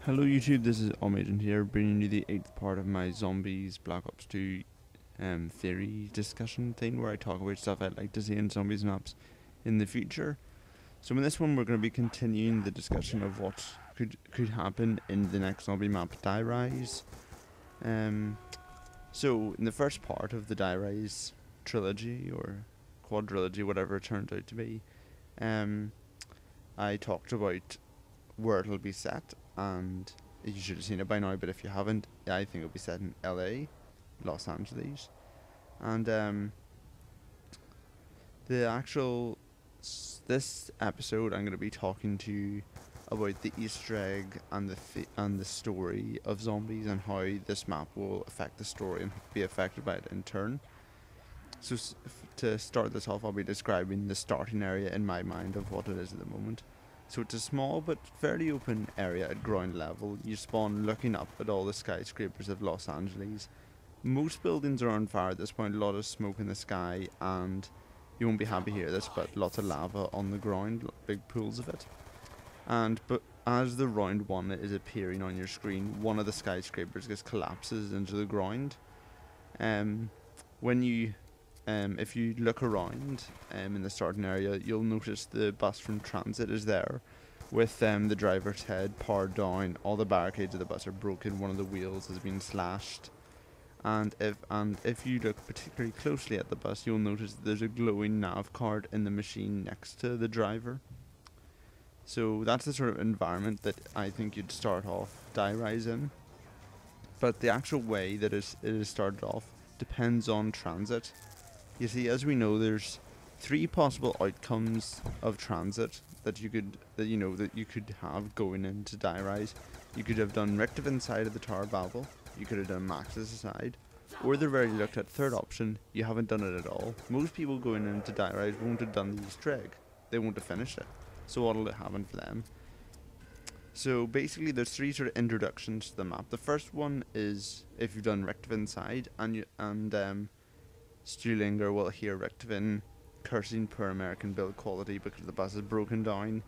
Hello YouTube, this is Omagent here, bringing you the 8th part of my Zombies Black Ops 2 theory discussion thing, where I talk about stuff I'd like to see in Zombies maps in the future. So in this one we're going to be continuing the discussion of what could happen in the next zombie map, theorize. So in the first part of the theorize trilogy, or quadrilogy, whatever it turned out to be, I talked about where it'll be set, and you should have seen it by now, but if you haven't, I think it'll be set in LA, Los Angeles. And the actual this episode I'm going to be talking to you about the Easter egg and the story of zombies, and how this map will affect the story and be affected by it in turn. So to start this off, I'll be describing the starting area in my mind of what it is at the moment. So it's a small but fairly open area at ground level. You spawn looking up at all the skyscrapers of Los Angeles. Most buildings are on fire at this point, a lot of smoke in the sky, and you won't be happy to hear this, but lots of lava on the ground, big pools of it. But as the round one is appearing on your screen, one of the skyscrapers just collapses into the ground. If you look around in the starting area, you'll notice the bus from Tranzit is there, with the driver's head powered down. All the barricades of the bus are broken. One of the wheels has been slashed, and if you look particularly closely at the bus, you'll notice there's a glowing nav card in the machine next to the driver. So that's the sort of environment that I think you'd start off theorize in. But the actual way that it is started off depends on Tranzit. You see, as we know, there's 3 possible outcomes of Tranzit that you could have going into theorize. You could have done Richtofen side of the Tower of Babel, you could have done Max's side, or the very looked at third option, you haven't done it at all. Most people going into theorize won't have done the Easter egg. They won't have finished it. So what'll happen for them? So basically there's 3 sort of introductions to the map. The first one is if you've done Richtofen side, and Stuhlinger will hear Richtofen cursing poor American build quality because the bus is broken down.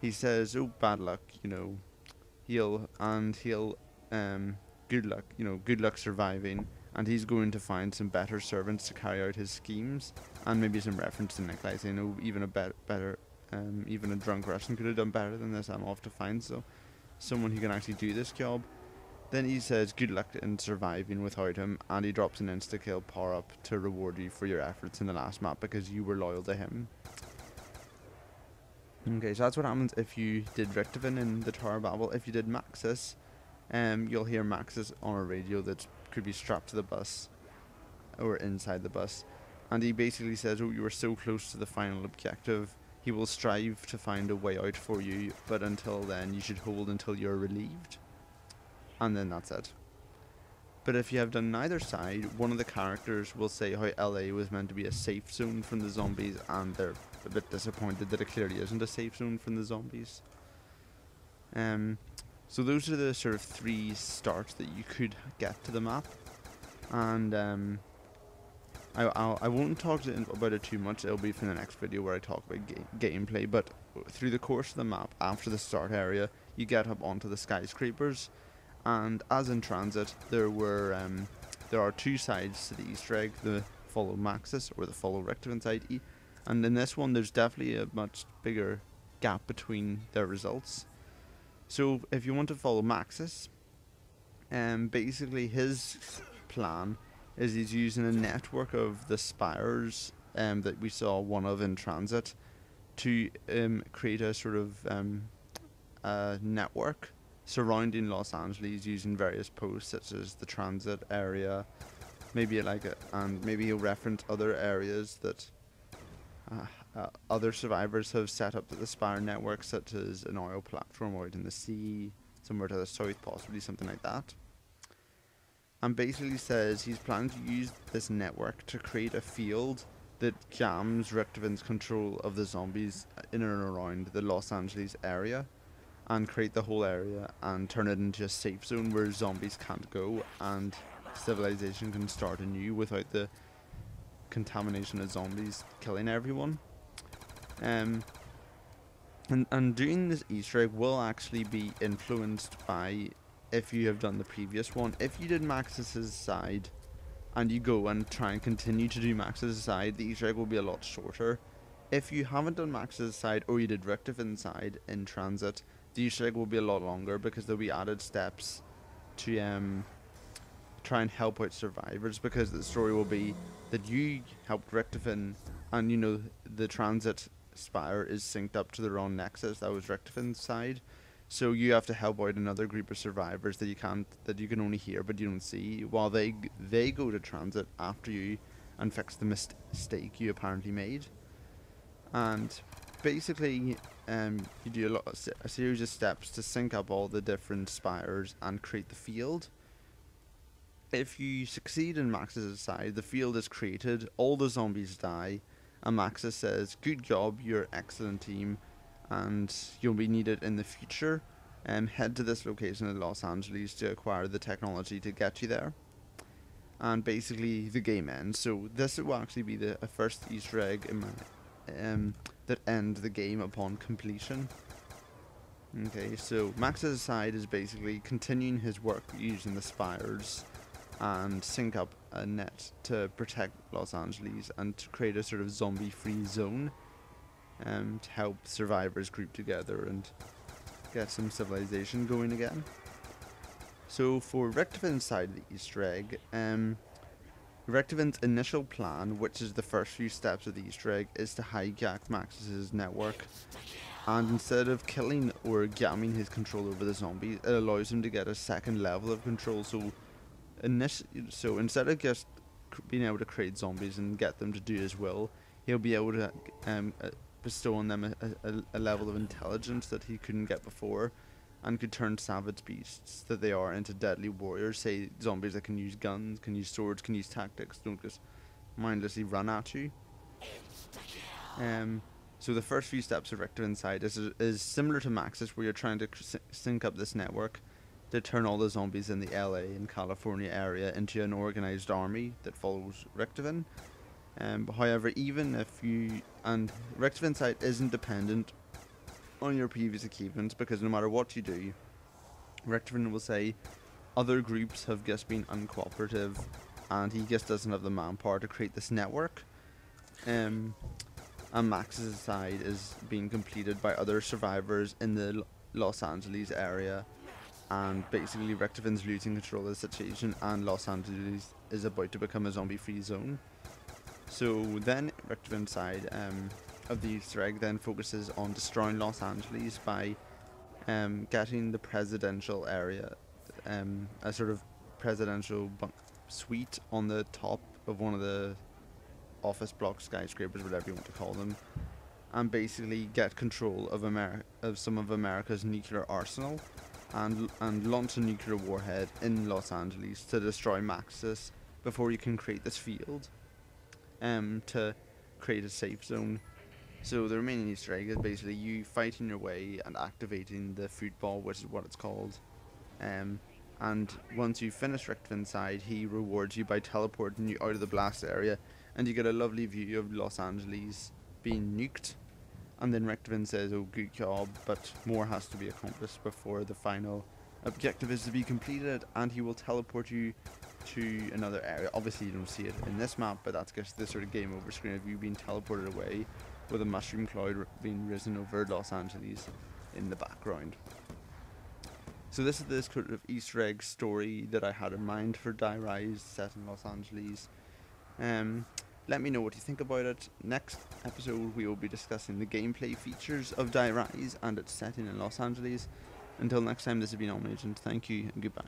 He says, "Oh, bad luck, he'll good luck surviving," and he's going to find some better servants to carry out his schemes, and maybe some reference to Nikolai saying, "Oh, even a drunk Russian could have done better than this. I'm off to find someone who can actually do this job." Then he says good luck in surviving without him, and he drops an insta-kill power-up to reward you for your efforts in the last map because you were loyal to him. Okay, so that's what happens if you did Richtofen in the Tower of Babel. If you did Maxis, you'll hear Maxis on a radio that could be strapped to the bus or inside the bus, and he basically says, "Oh, you were so close to the final objective. He will strive to find a way out for you, but until then you should hold until you're relieved." And then that's it. But if you have done neither side, one of the characters will say how LA was meant to be a safe zone from the zombies, and they're a bit disappointed that it clearly isn't a safe zone from the zombies. So those are the sort of 3 starts that you could get to the map, and I won't talk about it too much. It'll be for the next video where I talk about gameplay. But through the course of the map, after the start area, you get up onto the skyscrapers. And as in Transit, there are 2 sides to the Easter egg: the follow Maxis or the follow Richtofen side. And in this one, there's definitely a much bigger gap between their results. So if you want to follow Maxis, basically his plan is he's using a network of the spires that we saw one of in Transit to create a sort of network surrounding Los Angeles using various posts such as the Transit area, and maybe he'll reference other areas that other survivors have set up at the Spire network, such as an oil platform out in the sea, somewhere to the south, possibly something like that. And basically says he's planning to use this network to create a field that jams Richtofen's control of the zombies in and around the Los Angeles area, and create the whole area and turn it into a safe zone where zombies can't go and civilization can start anew without the contamination of zombies killing everyone. And doing this Easter egg will actually be influenced by if you have done the previous one. If you did Max's side and you go and try and continue to do Max's side, the Easter egg will be a lot shorter. If you haven't done Max's side or you did Richtofin's side in Transit, the Easter egg will be a lot longer because there'll be added steps to try and help out survivors, because the story will be that you helped Richtifin and you know the Transit spire is synced up to the wrong nexus. That was Richtofin's side. So you have to help out another group of survivors that you can only hear but you don't see, while they go to Transit after you and fix the mistake you apparently made. And basically, you do a series of steps to sync up all the different spires and create the field. If you succeed in Max's side, the field is created, all the zombies die, and Maxis says, "Good job, you're an excellent team, and you'll be needed in the future. Head to this location in Los Angeles to acquire the technology to get you there." And basically, the game ends. So this will actually be the first Easter egg in my, that end the game upon completion. Okay, so Max's side is basically continuing his work using the spires and sync up a net to protect Los Angeles and to create a sort of zombie-free zone, to help survivors group together and get some civilization going again. So for Richtofin's side of the Easter egg, Richtofin's initial plan, which is the first few steps of the Easter egg, is to hijack Max's network, and instead of killing or gamming his control over the zombies, it allows him to get a second level of control. So instead of just being able to create zombies and get them to do his will, he'll be able to bestow on them a level of intelligence that he couldn't get before, and could turn savage beasts that they are into deadly warriors. Say zombies that can use guns, can use swords, can use tactics, don't just mindlessly run at you. So the first few steps of Richtofin's side is similar to Max's, where you're trying to sync up this network to turn all the zombies in the LA and California area into an organized army that follows Richtovin. However, even if you... And Richtofin's side isn't dependent on your previous achievements, because no matter what you do, Richtovin will say other groups have just been uncooperative and he just doesn't have the manpower to create this network. And Max's side is being completed by other survivors in the Los Angeles area, and basically Richtofin's losing control of the situation and Los Angeles is about to become a zombie-free zone. So then Richtofin's side of the Easter egg then focuses on destroying Los Angeles by getting the presidential area, a sort of presidential suite on the top of one of the office block skyscrapers, whatever you want to call them, and basically get control of some of America's nuclear arsenal, and launch a nuclear warhead in Los Angeles to destroy Maxis before you can create this field, to create a safe zone. So the remaining Easter egg is basically you fighting your way and activating the football, which is what it's called. And once you finish Richtofin's side, he rewards you by teleporting you out of the blast area, and you get a lovely view of Los Angeles being nuked. And then Richtovin says, "Oh, good job, but more has to be accomplished before the final objective is to be completed," and he will teleport you to another area. Obviously you don't see it in this map, but that's just the sort of game over screen of you being teleported away with a mushroom cloud being risen over Los Angeles in the background. So this is the sort of Easter egg story that I had in mind for theorize set in Los Angeles. Let me know what you think about it. Next episode we will be discussing the gameplay features of theorize and its setting in Los Angeles. Until next time, this has been Omni Agent. Thank you and goodbye.